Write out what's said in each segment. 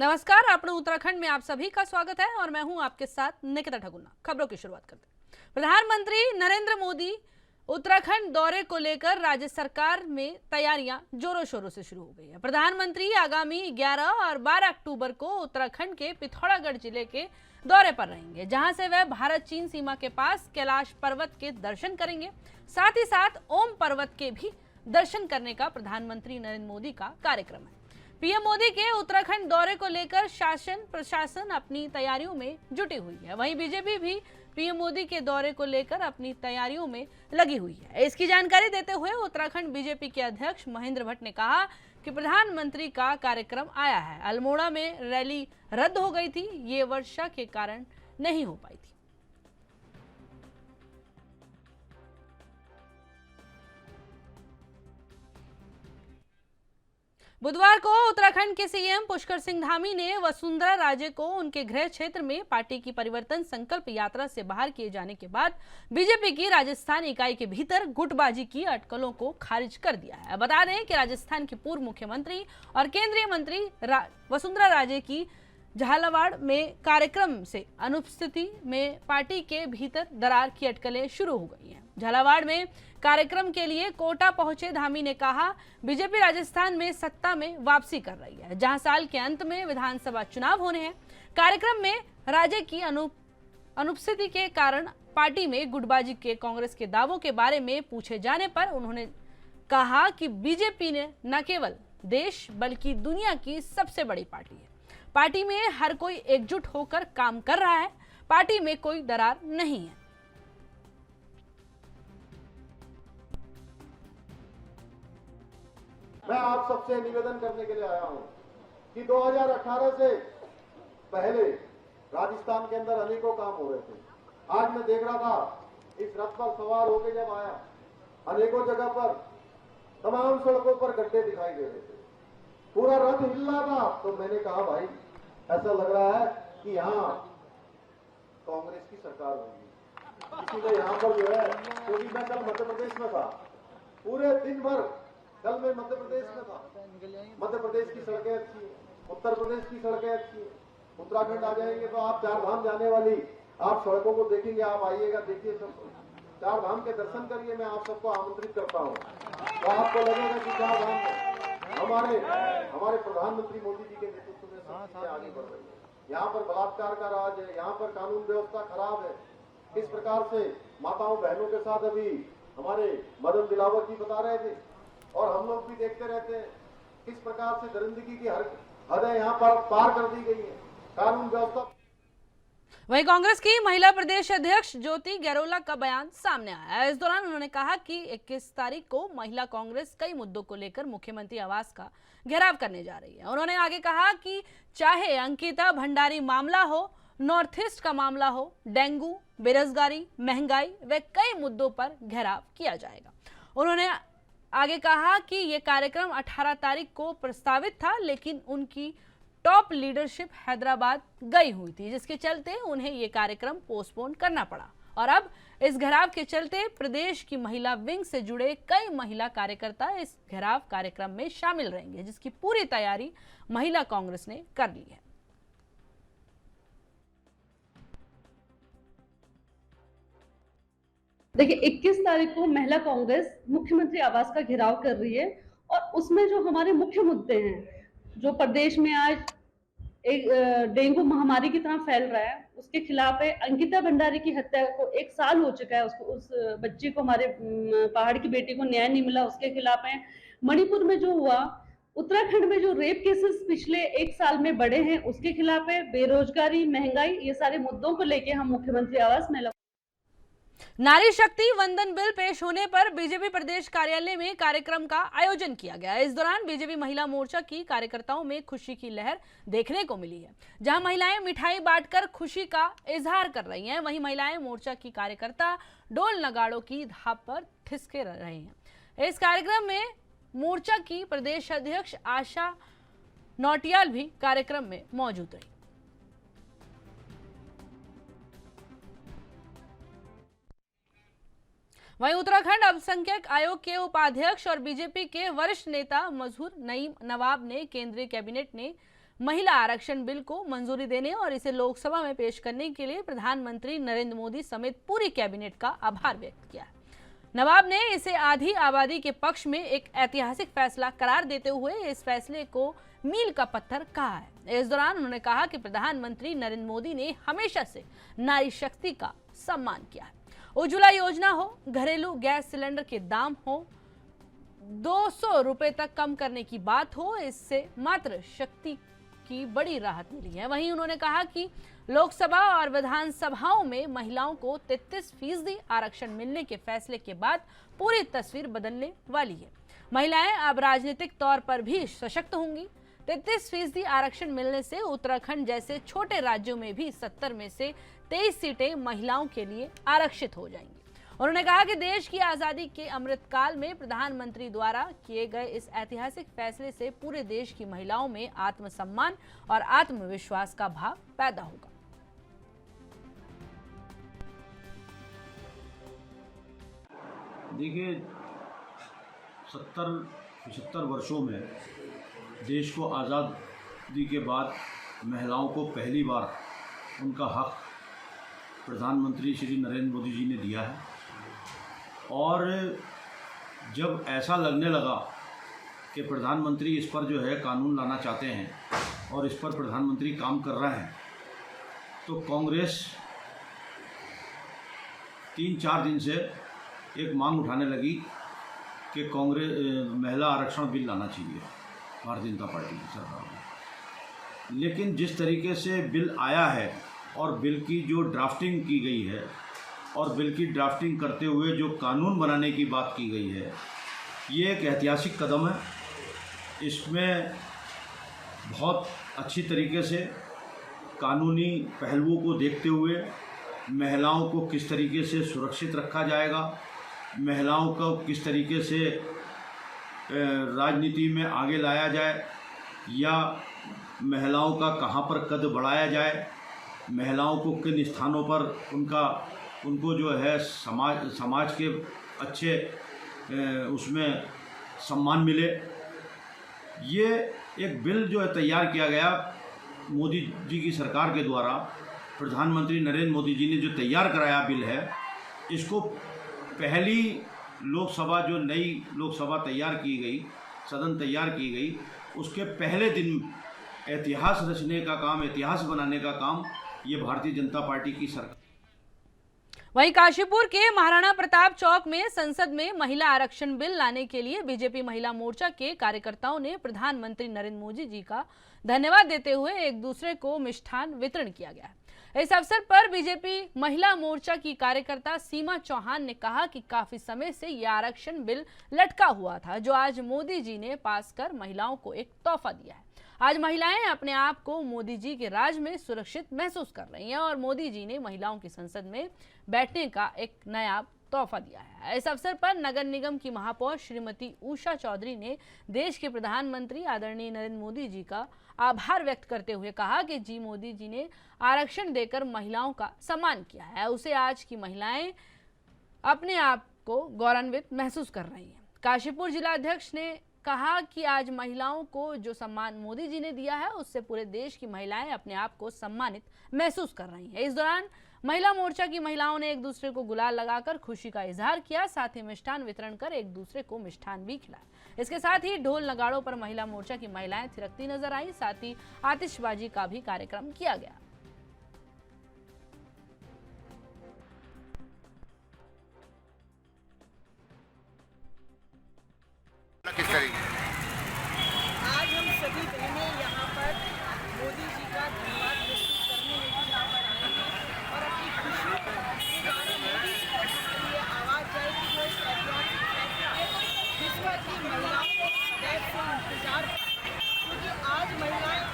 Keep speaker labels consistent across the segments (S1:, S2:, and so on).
S1: नमस्कार, अपने उत्तराखंड में आप सभी का स्वागत है और मैं हूं आपके साथ निकिता ठगुना। खबरों की शुरुआत करते हैं। प्रधानमंत्री नरेंद्र मोदी उत्तराखंड दौरे को लेकर राज्य सरकार में तैयारियां जोरों शोरों से शुरू हो गई है। प्रधानमंत्री आगामी 11 और 12 अक्टूबर को उत्तराखंड के पिथौरागढ़ जिले के दौरे पर रहेंगे, जहां से वह भारत चीन सीमा के पास कैलाश पर्वत के दर्शन करेंगे। साथ ही साथ ओम पर्वत के भी दर्शन करने का प्रधानमंत्री नरेंद्र मोदी का कार्यक्रम है। पीएम मोदी के उत्तराखंड दौरे को लेकर शासन प्रशासन अपनी तैयारियों में जुटी हुई है। वहीं बीजेपी भी पीएम मोदी के दौरे को लेकर अपनी तैयारियों में लगी हुई है। इसकी जानकारी देते हुए उत्तराखंड बीजेपी के अध्यक्ष महेंद्र भट्ट ने कहा कि प्रधानमंत्री का कार्यक्रम आया है। अल्मोड़ा में रैली रद्द हो गई थी, ये वर्षा के कारण नहीं हो पाई थी। बुधवार को उत्तराखंड के सीएम पुष्कर सिंह धामी ने वसुंधरा राजे को उनके गृह क्षेत्र में पार्टी की परिवर्तन संकल्प यात्रा से बाहर किए जाने के बाद बीजेपी की राजस्थान इकाई के भीतर गुटबाजी की अटकलों को खारिज कर दिया है। बता दें कि राजस्थान की पूर्व मुख्यमंत्री और केंद्रीय मंत्री वसुंधरा राजे की झालावाड़ में कार्यक्रम से अनुपस्थिति में पार्टी के भीतर दरार की अटकलें शुरू हो गई हैं। झालावाड़ में कार्यक्रम के लिए कोटा पहुंचे धामी ने कहा, बीजेपी राजस्थान में सत्ता में वापसी कर रही है, जहां साल के अंत में विधानसभा चुनाव होने हैं। कार्यक्रम में राज्य की अनुपस्थिति के कारण पार्टी में गुटबाजी के कांग्रेस के दावों के बारे में पूछे जाने पर उन्होंने कहा कि बीजेपी ने न केवल देश बल्कि दुनिया की सबसे बड़ी पार्टी है। पार्टी में हर कोई एकजुट होकर काम कर रहा है। पार्टी में कोई दरार नहीं है।
S2: मैं आप सबसे निवेदन करने के लिए आया हूं कि 2018 से पहले राजस्थान के अंदर अनेकों काम हो रहे थे। आज मैं देख रहा था, इस रथ पर सवार होकर जब आया, अनेकों जगह पर तमाम सड़कों पर गड्ढे दिखाई दे रहे थे, पूरा रथ हिल रहा था। तो मैंने कहा, भाई ऐसा लग रहा है कि यहाँ कांग्रेस की सरकार होगी। इसीलिए यहाँ पर जो है, क्योंकि मैं कल मध्य प्रदेश में था, पूरे दिन भर कल मैं मध्य प्रदेश में था। मध्य प्रदेश की सड़कें अच्छी है, उत्तर प्रदेश की सड़कें अच्छी है। उत्तराखंड आ जाएंगे तो आप चार धाम जाने वाली आप सड़कों को देखेंगे। आप आइएगा, देखिए, सब चार धाम के दर्शन करिए। मैं आप सबको आमंत्रित करता हूँ। तो आपको लगेगा कि चार धाम हमारे प्रधानमंत्री मोदी जी के नेतृत्व में सब चीजें आगे बढ़ रही है। यहाँ पर बलात्कार का राज है, यहाँ पर कानून व्यवस्था खराब है। किस प्रकार से माताओं बहनों के साथ अभी हमारे मदन दिलावर जी बता रहे थे, और हम लोग भी देखते रहते हैं किस प्रकार से दरिंदगी की हदें यहाँ पर पार कर दी गई है। कानून व्यवस्था।
S1: वहीं कांग्रेस की महिला प्रदेश अध्यक्ष ज्योति गैरोला का बयान सामने आया है। इस दौरान उन्होंने कहा कि 21 तारीख को महिला कांग्रेस कई मुद्दों को लेकर मुख्यमंत्री आवास का घेराव करने जा रही है। उन्होंने आगे कहा कि चाहे अंकिता भंडारी मामला हो, नॉर्थ ईस्ट का मामला हो, डेंगू, बेरोजगारी, महंगाई व कई मुद्दों पर घेराव किया जाएगा। उन्होंने आगे कहा कि यह कार्यक्रम 18 तारीख को प्रस्तावित था, लेकिन उनकी टॉप लीडरशिप हैदराबाद गई हुई थी, जिसके चलते उन्हें यह कार्यक्रम पोस्टपोन करना पड़ा। और अब इस घेराव के चलते प्रदेश की महिला विंग से जुड़े कई महिला कार्यकर्ता इस घेराव कार्यक्रम में शामिल रहेंगे, जिसकी पूरी तैयारी महिला कांग्रेस ने कर ली है।
S3: देखिए, 21 तारीख को महिला कांग्रेस मुख्यमंत्री आवास का घेराव कर रही है, और उसमें जो हमारे मुख्य मुद्दे हैं, जो प्रदेश में आज एक डेंगू महामारी की तरह फैल रहा है, उसके खिलाफ है। अंकिता भंडारी की हत्या को 1 साल हो चुका है, उसको, उस बच्ची को, हमारे पहाड़ की बेटी को न्याय नहीं मिला, उसके खिलाफ है। मणिपुर में जो हुआ, उत्तराखंड में जो रेप केसेस पिछले 1 साल में बढ़े हैं, उसके खिलाफ है। बेरोजगारी, महंगाई, ये सारे मुद्दों को लेके हम मुख्यमंत्री आवास में
S1: नारी शक्ति वंदन बिल पेश होने पर बीजेपी प्रदेश कार्यालय में कार्यक्रम का आयोजन किया गया। इस दौरान बीजेपी महिला मोर्चा की कार्यकर्ताओं में खुशी की लहर देखने को मिली है, जहां महिलाएं मिठाई बांटकर खुशी का इजहार कर रही हैं। वहीं महिलाएं मोर्चा की कार्यकर्ता डोल नगाड़ों की धाप पर ठिसके रहे हैं। इस कार्यक्रम में मोर्चा की प्रदेश अध्यक्ष आशा नौटियाल भी कार्यक्रम में मौजूद रही। वहीं उत्तराखंड अल्पसंख्यक आयोग के उपाध्यक्ष और बीजेपी के वरिष्ठ नेता मजहूर नईम नवाब ने केंद्रीय कैबिनेट ने महिला आरक्षण बिल को मंजूरी देने और इसे लोकसभा में पेश करने के लिए प्रधानमंत्री नरेंद्र मोदी समेत पूरी कैबिनेट का आभार व्यक्त किया। नवाब ने इसे आधी आबादी के पक्ष में एक ऐतिहासिक फैसला करार देते हुए इस फैसले को मील का पत्थर कहा है। इस दौरान उन्होंने कहा कि प्रधानमंत्री नरेंद्र मोदी ने हमेशा से नारी शक्ति का सम्मान किया है। उज्ज्वला योजना हो, घरेलू गैस सिलेंडर के दाम हो, 200 रुपए तक कम करने की बात हो, इससे मातृ शक्ति की बड़ी राहत मिली है। वहीं उन्होंने कहा कि लोकसभा और विधानसभाओं में महिलाओं को 33% आरक्षण मिलने के फैसले के बाद पूरी तस्वीर बदलने वाली है। महिलाएं अब राजनीतिक तौर पर भी सशक्त होंगी। 33% आरक्षण मिलने से उत्तराखंड जैसे छोटे राज्यों में भी 70 में से 23 सीटें महिलाओं के लिए आरक्षित हो जाएंगी। उन्होंने कहा कि देश की आजादी के अमृतकाल में प्रधानमंत्री द्वारा किए गए इस ऐतिहासिक फैसले से पूरे देश की महिलाओं में आत्मसम्मान और आत्मविश्वास का भाव पैदा होगा।
S4: देखिए, 70-75 वर्षों में देश को आज़ादी के बाद महिलाओं को पहली बार उनका हक प्रधानमंत्री श्री नरेंद्र मोदी जी ने दिया है। और जब ऐसा लगने लगा कि प्रधानमंत्री इस पर जो है कानून लाना चाहते हैं और इस पर प्रधानमंत्री काम कर रहे हैं, तो कांग्रेस 3-4 दिन से एक मांग उठाने लगी कि कांग्रेस महिला आरक्षण बिल लाना चाहिए भारतीय जनता पार्टी की सरकार में। लेकिन जिस तरीके से बिल आया है और बिल की जो ड्राफ्टिंग की गई है और बिल की ड्राफ्टिंग करते हुए जो कानून बनाने की बात की गई है, ये एक ऐतिहासिक कदम है। इसमें बहुत अच्छी तरीके से कानूनी पहलुओं को देखते हुए महिलाओं को किस तरीके से सुरक्षित रखा जाएगा, महिलाओं को किस तरीके से राजनीति में आगे लाया जाए या महिलाओं का कहाँ पर कद बढ़ाया जाए, महिलाओं को किन स्थानों पर उनको जो है समाज के अच्छे उसमें सम्मान मिले। ये एक बिल जो है तैयार किया गया मोदी जी की सरकार के द्वारा, प्रधानमंत्री नरेंद्र मोदी जी ने जो तैयार कराया बिल है, इसको पहली लोकसभा जो नई लोकसभा तैयार की गई, सदन तैयार की गई, उसके पहले दिन इतिहास रचने का काम, इतिहास बनाने का काम ये भारतीय जनता पार्टी की सरकार।
S1: वहीं काशीपुर के महाराणा प्रताप चौक में संसद में महिला आरक्षण बिल लाने के लिए बीजेपी महिला मोर्चा के कार्यकर्ताओं ने प्रधानमंत्री नरेंद्र मोदी जी का धन्यवाद देते हुए एक दूसरे को मिष्ठान वितरण किया गया। इस अवसर पर बीजेपी महिला मोर्चा की कार्यकर्ता सीमा चौहान ने कहा कि काफी समय से यह आरक्षण बिल लटका हुआ था, जो आज मोदी जी ने पास कर महिलाओं को एक तोहफा दिया है। आज महिलाएं अपने आप को मोदी जी के राज में सुरक्षित महसूस कर रही हैं और मोदी जी ने महिलाओं की संसद में बैठने का एक नया तोहफा दिया है। इस अवसर पर नगर निगम की महापौर श्रीमती उषा चौधरी ने देश के प्रधानमंत्री आदरणीय नरेंद्र मोदी जी का आभार व्यक्त करते हुए कहा कि जी मोदी जी ने आरक्षण देकर महिलाओं का सम्मान किया है, उसे आज की महिलाएं अपने आप को गौरवान्वित महसूस कर रही हैं। काशीपुर जिला अध्यक्ष ने कहा कि आज महिलाओं को जो सम्मान मोदी जी ने दिया है, उससे पूरे देश की महिलाएं अपने आप को सम्मानित महसूस कर रही हैं। इस दौरान महिला मोर्चा की महिलाओं ने एक दूसरे को गुलाल लगाकर खुशी का इजहार किया, साथ ही मिष्ठान वितरण कर एक दूसरे को मिष्ठान भी खिलाया। इसके साथ ही ढोल नगाड़ों पर महिला मोर्चा की महिलाएं थिरकती नजर आई, साथ ही आतिशबाजी का भी कार्यक्रम किया गया।
S5: किस तरीके
S6: आज हम सभी बहनें यहाँ पर मोदी जी का धन्यवाद प्रस्तुत करने हेतु यहाँ पर आए हैं और अपनी खुशी के द्वारा मोदी जी को ये आवाज़ जाएगी जो इस ऐतिहासिक फैसले विश्व की महिलाओं को सदैव से इंतजार, क्योंकि आज महिलाएं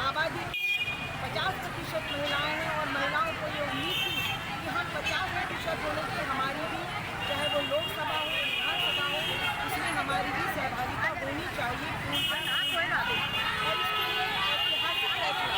S6: आबादी 50% महिलाएं हैं और महिलाओं को ये उम्मीद थी कि हम 50% होने की हमारी भी, चाहे वो लोकसभा हो विधानसभा हो, इसमें हमारी भी सहभागिता होनी चाहिए। और इसके लिए ऐतिहासिक फैसला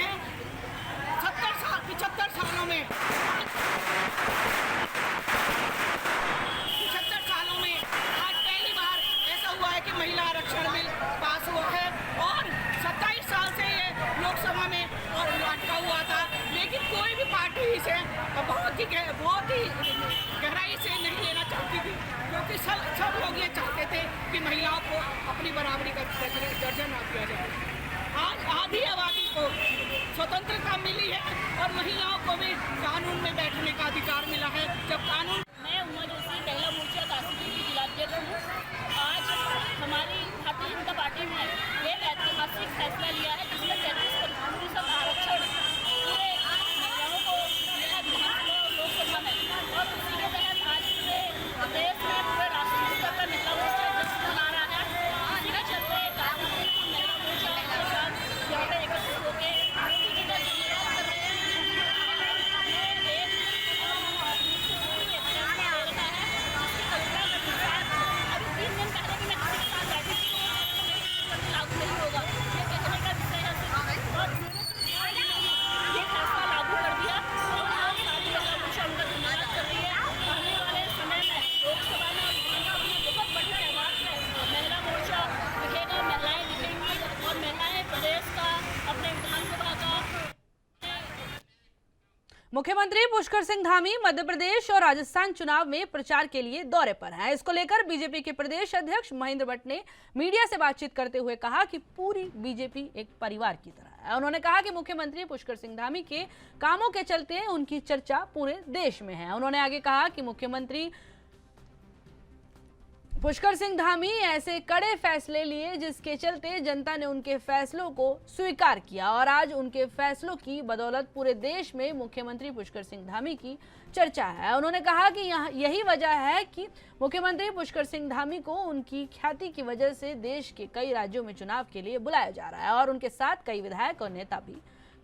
S6: हैं 75 सालों में 75 सालों में आज पहली बार ऐसा हुआ है कि महिला आरक्षण बिल पास हुआ है और 27 साल से ये लोकसभा में और अटका हुआ था, लेकिन कोई भी पार्टी इसे बहुत ही गहराई से नहीं लेना चाहती थी, क्योंकि सब लोग ये चाहते थे कि महिलाओं को अपनी बराबरी का दर्जा ना दिया जाए। आज आधी आबादी को स्वतंत्रता मिली है और महिलाओं को भी कानून में बैठने का अधिकार मिला है। जब कानून
S5: मैं उमा जोशी महिला मोर्चा काशीपुर की जिलाध्यक्ष हूँ। आज हमारी भारतीय जनता पार्टी ने एक ऐतिहासिक फैसला लिया है जिसमें 33% आरक्षण पूरे महिलाओं को दिया है विधानसभा और लोकसभा में, और उसी के तहत आज पूरे देश में पूरे राष्ट्रीय स्तर पर महिला मोर्चा जश्न मना रहा है। इसी के चलते काशीपुर की महिला मोर्चा के साथ यहाँ पे एकत्रित होकर मोदी जी का धन्यवाद कर रहे हैं। ये एक अभी 3 दिन पहले भी मैं किसी के साथ बैठी थी, लागू नहीं होगा ये कहने का विषय है और ये फैसला लागू कर दिया और आज सारी महिला मोर्चा उनका धन्यवाद कर रही है। आने वाले समय में लोकसभा में और विधानसभा में बहुत बड़ी तादाद में महिला मोर्चा दिखेगा, महिलाएं दिखेंगी और महिलाएं प्रदेश का अपने विधानसभा का।
S1: मुख्यमंत्री पुष्कर सिंह धामी मध्य प्रदेश और राजस्थान चुनाव में प्रचार के लिए दौरे पर हैं। इसको लेकर बीजेपी के प्रदेश अध्यक्ष महेंद्र भट्ट ने मीडिया से बातचीत करते हुए कहा कि पूरी बीजेपी एक परिवार की तरह है। उन्होंने कहा कि मुख्यमंत्री पुष्कर सिंह धामी के कामों के चलते उनकी चर्चा पूरे देश में है। उन्होंने आगे कहा कि मुख्यमंत्री पुष्कर सिंह धामी ऐसे कड़े फैसले लिए जिसके चलते जनता ने उनके फैसलों को स्वीकार किया और आज उनके फैसलों की बदौलत पूरे देश में मुख्यमंत्री पुष्कर सिंह धामी की चर्चा है। उन्होंने कहा कि यही वजह है कि मुख्यमंत्री पुष्कर सिंह धामी को उनकी ख्याति की वजह से देश के कई राज्यों में चुनाव के लिए बुलाया जा रहा है और उनके साथ कई विधायक और नेता भी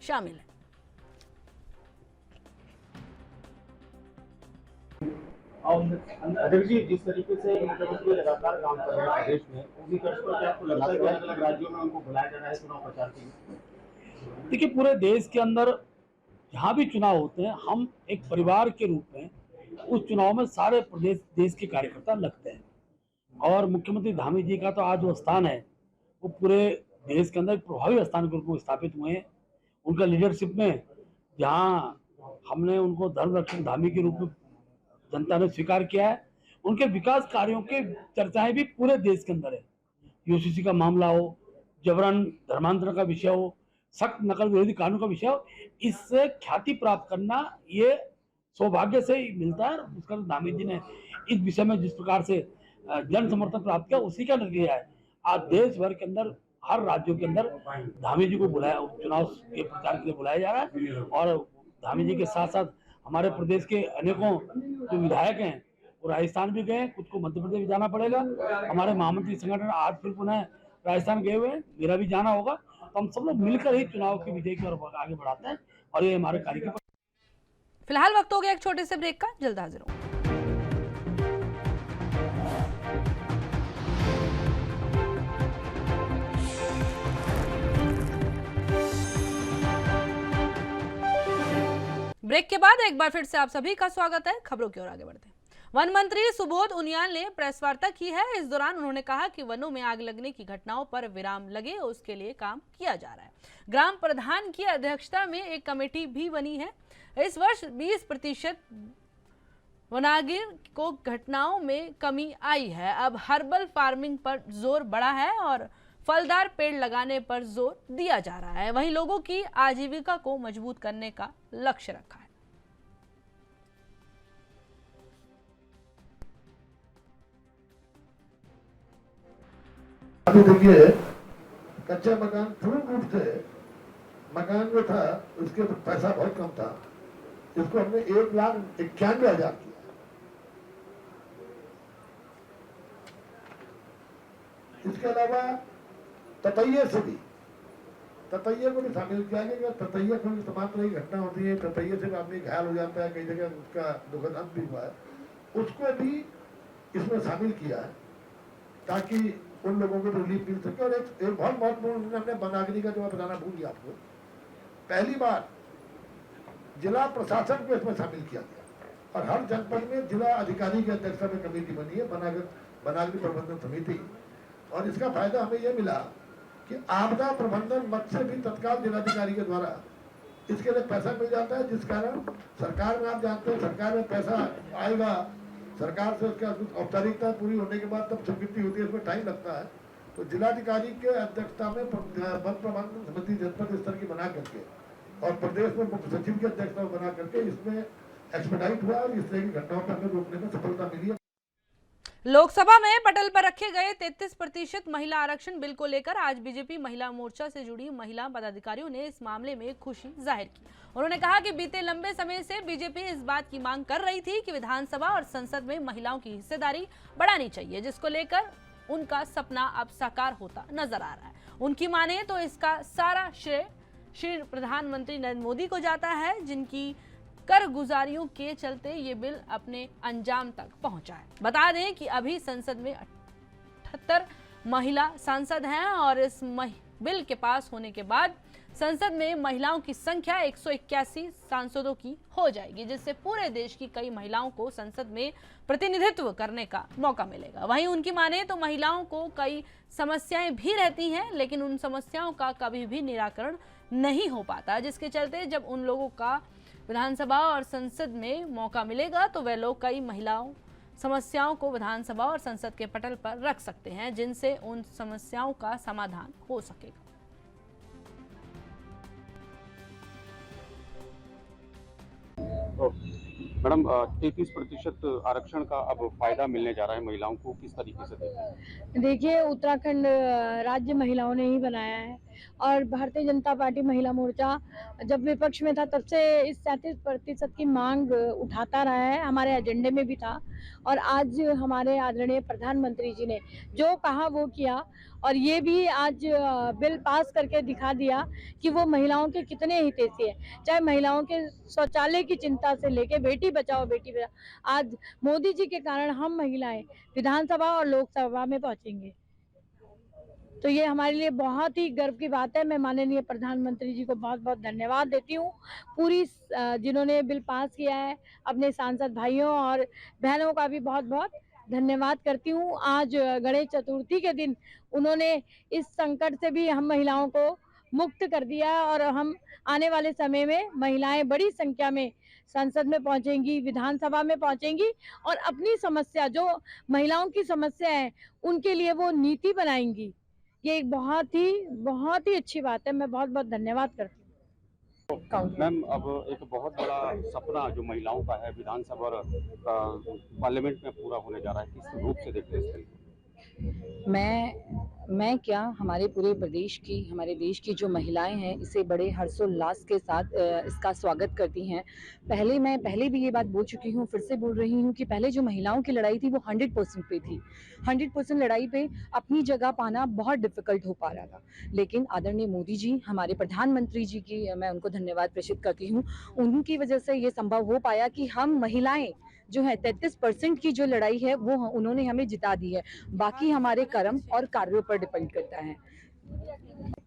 S1: शामिल हैं।
S7: अध्यक्ष जी, जिस तरीके से मुख्यमंत्री लगातार काम कर रहे हैं प्रदेश में, उसी तर्ज पर क्या आपको लगता है कि अलग अलग राज्यों में उनको बुलाया जा रहा है चुनाव प्रचार के लिए?
S8: देखिए, पूरे देश के अंदर जहाँ भी चुनाव होते हैं, हम एक परिवार के रूप में उस चुनाव में सारे प्रदेश देश के कार्यकर्ता लगते हैं और मुख्यमंत्री धामी जी का तो आज जो स्थान है वो पूरे देश के अंदर एक प्रभावी स्थान के रूप में स्थापित हुए हैं। उनका लीडरशिप में जहाँ हमने उनको धर्म रक्षक धामी के रूप में जनता ने स्वीकार किया है, उनके विकास कार्यों के चर्चाएं भी पूरे देश के अंदर है। यूसीसी का मामला हो, जबरन धर्मांतरण का विषय हो, सख्त नकल विरोधी कानून का विषय हो, इससे ख्याति प्राप्त करना ये सौभाग्य से ही मिलता है। उसका धामी जी ने इस विषय में जिस प्रकार से जन समर्थन प्राप्त किया, उसी का नतीजा है आज देश भर के अंदर हर राज्यों के अंदर धामी जी को बुलाया, चुनाव के प्रचार के लिए बुलाया जा रहा है। और धामी जी के साथ साथ हमारे प्रदेश के अनेकों जो विधायक हैं वो राजस्थान भी गए, कुछ को मध्य प्रदेश भी जाना पड़ेगा। हमारे महामंत्री संगठन आज फिर पुनः राजस्थान गए हुए हैं, मेरा भी जाना होगा। तो हम सब लोग मिलकर ही चुनाव की विजय की ओर आगे बढ़ाते हैं और ये हमारे कार्य की।
S1: फिलहाल वक्त हो गया एक छोटे से ब्रेक का, जल्द हाजिर हूं। ब्रेक के बाद एक बार फिर से आप सभी का स्वागत है। खबरों की ओर आगे बढ़ते हैं। वन मंत्री सुबोध उनियाल ने प्रेस वार्ता की है। इस दौरान उन्होंने कहा कि वनों में आग लगने की घटनाओं पर विराम लगे, उसके लिए काम किया जा रहा है। ग्राम प्रधान की अध्यक्षता में एक कमेटी भी बनी है। इस वर्ष 20% वनाग्नि को घटनाओं में कमी आई है। अब हर्बल फार्मिंग पर जोर बढ़ा है और फलदार पेड़ लगाने पर जोर दिया जा रहा है। वहीं लोगों की आजीविका को मजबूत करने का लक्ष्य रखा है।
S2: अभी देखिए, कच्चा मकान पूर्ण रूप से मकान जो था उसके पैसा बहुत कम था, इसको हमने 1,91,000 किया। इसके अलावा ततैये से भी, ततैये को भी शामिल किया गया। ततैये को भी तमाम तरह की घटना होती है, ततैये से आदमी घायल हो जाता है, कई जगह उसका दुखद अंत भी हुआ है, उसको भी इसमें शामिल किया है ताकि उन लोगों को रिलीफ मिल सके। और एक बहुत महत्वपूर्ण हमने वनाग्नि का जो मैं बताना भूल गया आपको,
S9: पहली बार जिला प्रशासन को इसमें शामिल किया गया और हर जनपद में जिला अधिकारी की अध्यक्षता में कमेटी बनी है, वनाग्नि प्रबंधन समिति। और इसका फायदा हमें यह मिला कि आपदा प्रबंधन मद से भी तत्काल जिलाधिकारी के द्वारा इसके लिए पैसा मिल जाता है, जिस कारण सरकार में आप जानते हैं सरकार में पैसा आएगा, सरकार से उसका औपचारिकता पूरी होने के बाद तब स्वीकृति होती है, उसमें टाइम लगता है। तो जिलाधिकारी के अध्यक्षता में वन प्रबंधन समिति जनपद स्तर की बना करके और प्रदेश में मुख्य सचिव की अध्यक्षता में बना करके इसमें एक्सपेडाइट हुआ और इस तरह की घटनाओं पर हमें रोकने में सफलता मिली है।
S1: लोकसभा में पटल पर रखे गए 33% महिला आरक्षण बिल को लेकर आज बीजेपी महिला मोर्चा से जुड़ी महिला पदाधिकारियों ने इस मामले में खुशी जाहिर की। उन्होंने कहा कि बीते लंबे समय से बीजेपी इस बात की मांग कर रही थी कि विधानसभा और संसद में महिलाओं की हिस्सेदारी बढ़ानी चाहिए, जिसको लेकर उनका सपना अब साकार होता नजर आ रहा है। उनकी माने तो इसका सारा श्रेय श्री प्रधानमंत्री नरेंद्र मोदी को जाता है, जिनकी कर गुजारियों के चलते ये बिल अपने अंजाम तक पहुंचा है। बता दें कि अभी संसद में 78 महिला सांसद हैं और इस बिल के पास होने के बाद संसद में महिलाओं की संख्या 181 सांसदों की हो जाएगी, जिससे पूरे देश की कई महिलाओं को संसद में प्रतिनिधित्व करने का मौका मिलेगा। वहीं उनकी माने तो महिलाओं को कई समस्याएं भी रहती हैं, लेकिन उन समस्याओं का कभी भी निराकरण नहीं हो पाता, जिसके चलते जब उन लोगों का विधानसभा और संसद में मौका मिलेगा तो वे लोग कई महिलाओं समस्याओं को विधानसभा और संसद के पटल पर रख सकते हैं, जिनसे उन समस्याओं का समाधान हो सकेगा।
S10: तो मैडम 33% आरक्षण का अब फायदा मिलने जा रहा है महिलाओं को, किस तरीके से देखते हैं?
S11: देखिए, उत्तराखंड राज्य महिलाओं ने ही बनाया है और भारतीय जनता पार्टी महिला मोर्चा जब विपक्ष में था तब से इस 37% की मांग उठाता रहा है, हमारे एजेंडे में भी था। और आज हमारे आदरणीय प्रधानमंत्री जी ने जो कहा वो किया और ये भी आज बिल पास करके दिखा दिया कि वो महिलाओं के कितने हितैषी है। चाहे महिलाओं के शौचालय की चिंता से लेके बेटी बचाओ बेटी बचाओ, आज मोदी जी के कारण हम महिलाएं विधानसभा और लोकसभा में पहुंचेंगे, तो ये हमारे लिए बहुत ही गर्व की बात है। मैं माननीय प्रधानमंत्री जी को बहुत बहुत धन्यवाद देती हूँ, पूरी जिन्होंने बिल पास किया है, अपने सांसद भाइयों और बहनों का भी बहुत बहुत धन्यवाद करती हूँ। आज गणेश चतुर्थी के दिन उन्होंने इस संकट से भी हम महिलाओं को मुक्त कर दिया और हम आने वाले समय में महिलाएं बड़ी संख्या में संसद में पहुंचेंगी, विधानसभा में पहुंचेंगी और अपनी समस्या जो महिलाओं की समस्या है उनके लिए वो नीति बनाएंगी। ये एक बहुत ही अच्छी बात है। मैं बहुत बहुत धन्यवाद करती हूँ।
S10: मैम, अब एक बहुत बड़ा सपना जो महिलाओं का है विधानसभा और पार्लियामेंट में पूरा होने जा रहा है, किस रूप से देखते हैं इसको?
S12: मैं क्या, हमारे पूरे प्रदेश की, हमारे देश की जो महिलाएं हैं इसे बड़े हर्षोल्लास के साथ इसका स्वागत करती हैं। मैं पहले भी ये बात बोल चुकी हूँ, फिर से बोल रही हूँ कि पहले जो महिलाओं की लड़ाई थी वो 100% पे थी। 100% लड़ाई पे अपनी जगह पाना बहुत डिफिकल्ट हो पा रहा था, लेकिन आदरणीय मोदी जी, हमारे प्रधानमंत्री जी की मैं उनको धन्यवाद प्रेषित करती हूँ। उनकी वजह से ये संभव हो पाया कि हम महिलाएं जो है 33% की जो लड़ाई है वो उन्होंने हमें जिता दी है। बाकी हमारे कर्म और कार्यों पर डिपेंड करता है।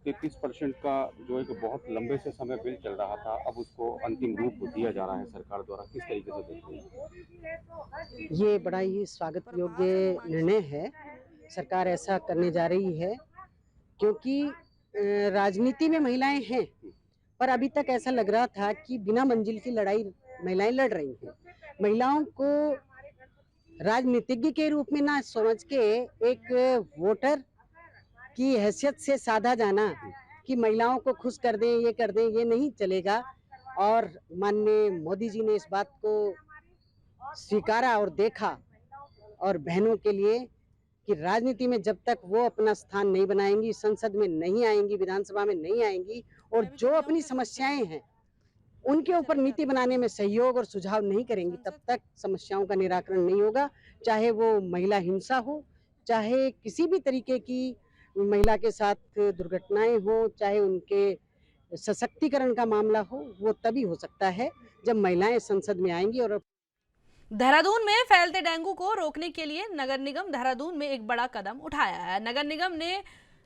S10: 33% का जो एक बहुत लंबे से समय बिल चल रहा था, अब उसको अंतिम रूप दिया जा रहा है सरकार द्वारा, किस तरीके से देखते हैं?
S13: ये बड़ा ही स्वागत योग्य निर्णय है। सरकार ऐसा करने जा रही है क्योंकि राजनीति में महिलाएं हैं, पर अभी तक ऐसा लग रहा था कि बिना मंजिल की लड़ाई महिलाएं लड़ रही हैं। महिलाओं को राजनीतिज्ञ के रूप में ना समझ के एक वोटर की हैसियत से साधा जाना कि महिलाओं को खुश कर दें, ये कर दें, ये नहीं चलेगा। और माननीय मोदी जी ने इस बात को स्वीकारा और देखा, और बहनों के लिए कि राजनीति में जब तक वो अपना स्थान नहीं बनाएंगी, संसद में नहीं आएंगी, विधानसभा में नहीं आएंगी और जो अपनी समस्याएं हैं उनके ऊपर नीति बनाने में सहयोग और सुझाव नहीं करेंगी, तब तक समस्याओं का निराकरण नहीं होगा। चाहे वो महिला हिंसा हो, चाहे किसी भी तरीके की महिला के साथ दुर्घटनाएं हो, चाहे उनके सशक्तिकरण का मामला हो, वो तभी हो सकता है जब महिलाएं संसद में आएंगी। और
S1: देहरादून में फैलते डेंगू को रोकने के लिए नगर निगम देहरादून में एक बड़ा कदम उठाया है। नगर निगम ने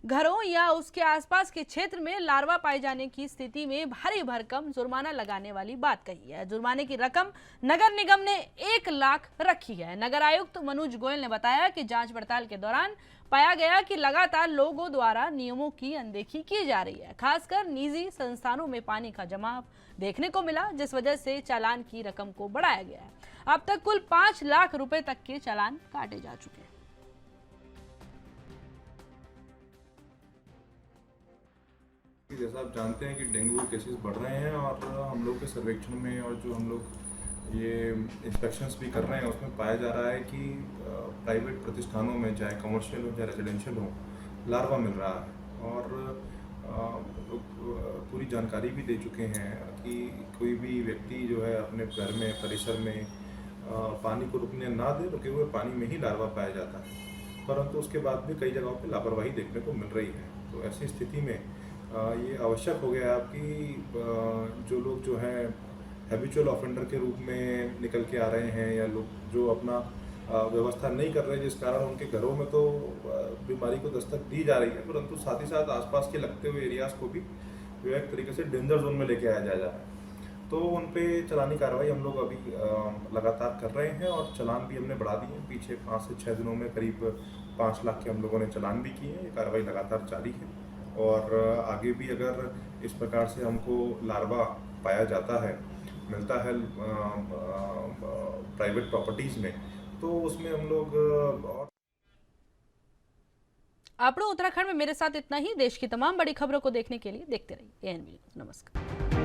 S1: घरों या उसके आसपास के क्षेत्र में लार्वा पाए जाने की स्थिति में भारी भरकम जुर्माना लगाने वाली बात कही है। जुर्माने की रकम नगर निगम ने 1 लाख रखी है। नगर आयुक्त मनोज गोयल ने बताया कि जांच पड़ताल के दौरान पाया गया कि लगातार लोगों द्वारा नियमों की अनदेखी की जा रही है। खासकर निजी संस्थानों में पानी का जमाव देखने को मिला, जिस वजह से चालान की रकम को बढ़ाया गया है। अब तक कुल 5 लाख रुपए तक के चालान काटे जा चुके हैं।
S14: जैसा आप जानते हैं कि डेंगू के केसेस बढ़ रहे हैं और हम लोग के सर्वेक्षण में और जो हम लोग ये इंस्पेक्शंस भी कर रहे हैं उसमें पाया जा रहा है कि प्राइवेट प्रतिष्ठानों में चाहे कमर्शियल हो चाहे रेजिडेंशियल हो लार्वा मिल रहा है। और पूरी जानकारी भी दे चुके हैं कि कोई भी व्यक्ति जो है अपने घर में परिसर में पानी को रुकने ना दे, रुके हुए पानी में ही लार्वा पाया जाता है, परंतु उसके बाद भी कई जगहों पे लापरवाही देखने को मिल रही है। तो ऐसी स्थिति में ये आवश्यक हो गया है कि जो लोग जो हैं हैबिचुअल ऑफेंडर के रूप में निकल के आ रहे हैं या लोग जो अपना व्यवस्था नहीं कर रहे जिस कारण उनके घरों में तो बीमारी को दस्तक दी जा रही है, परंतु साथ ही साथ आसपास के लगते हुए एरियाज़ को भी जो एक तरीके से डेंजर जोन में लेके आया जा रहा है। तो उन पे चलानी कार्रवाई हम लोग अभी लगातार कर रहे हैं और चालान भी हमने बढ़ा दिए हैं। पीछे 5 से 6 दिनों में करीब 5 लाख के हम लोगों ने चालान भी किए हैं। ये कार्रवाई लगातार जारी है और आगे भी अगर इस प्रकार से हमको लार्वा पाया जाता है, मिलता है प्राइवेट प्रॉपर्टीज़ में, तो उसमें हम लोग और
S1: आपको उत्तराखंड में मेरे साथ इतना ही। देश की तमाम बड़ी खबरों को देखने के लिए देखते रहिए ANB न्यूज़। नमस्कार।